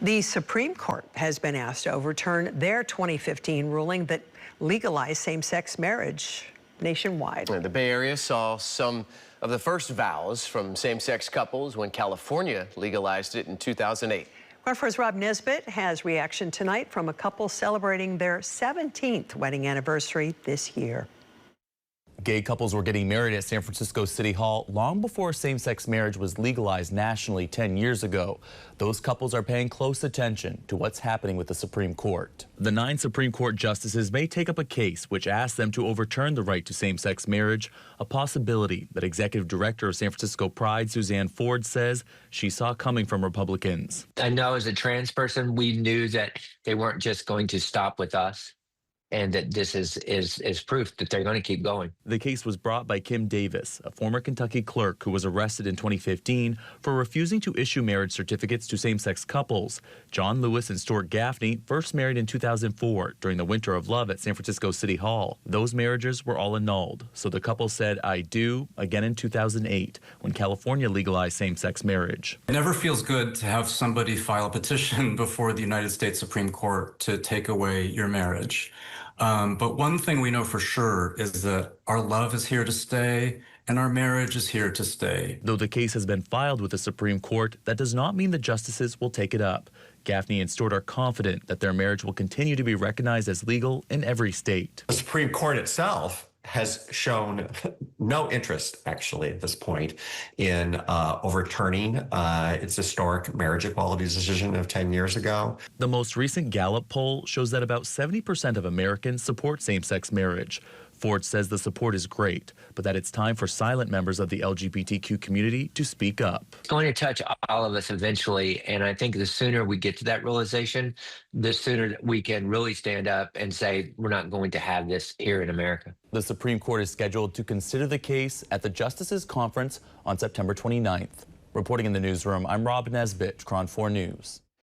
The Supreme Court has been asked to overturn their 2015 ruling that legalized same-sex marriage nationwide. The Bay Area saw some of the first vows from same-sex couples when California legalized it in 2008. KRON4's Rob Nesbitt has reaction tonight from a couple celebrating their 17th wedding anniversary this year. Gay couples were getting married at San Francisco City Hall long before same-sex marriage was legalized nationally 10 years ago. Those couples are paying close attention to what's happening with the Supreme Court. The 9 Supreme Court justices may take up a case which asks them to overturn the right to same-sex marriage, a possibility that Executive Director of San Francisco Pride, Suzanne Ford, says she saw coming from Republicans. I know as a trans person, we knew that they weren't just going to stop with us, and that this is proof that they're going to keep going. The case was brought by Kim Davis, a former Kentucky clerk who was arrested in 2015 for refusing to issue marriage certificates to same-sex couples. John Lewis and Stuart Gaffney first married in 2004 during the Winter of Love at San Francisco City Hall. Those marriages were all annulled, so the couple said "I do" again in 2008 when California legalized same-sex marriage. It never feels good to have somebody file a petition before the United States Supreme Court to take away your marriage. But one thing we know for sure is that our love is here to stay and our marriage is here to stay. Though the case has been filed with the Supreme Court, that does not mean the justices will take it up. Gaffney and Stewart are confident that their marriage will continue to be recognized as legal in every state. The Supreme Court itself has shown no interest, actually, at this point in overturning its historic marriage equality decision of 10 years ago. The most recent Gallup poll shows that about 70% of Americans support same-sex marriage. Ford says the support is great, but that it's time for silent members of the LGBTQ community to speak up. It's going to touch all of us eventually, and I think the sooner we get to that realization, the sooner we can really stand up and say we're not going to have this here in America. The Supreme Court is scheduled to consider the case at the Justices Conference on September 29th. Reporting in the newsroom, I'm Rob Nesbitt, KRON4 News.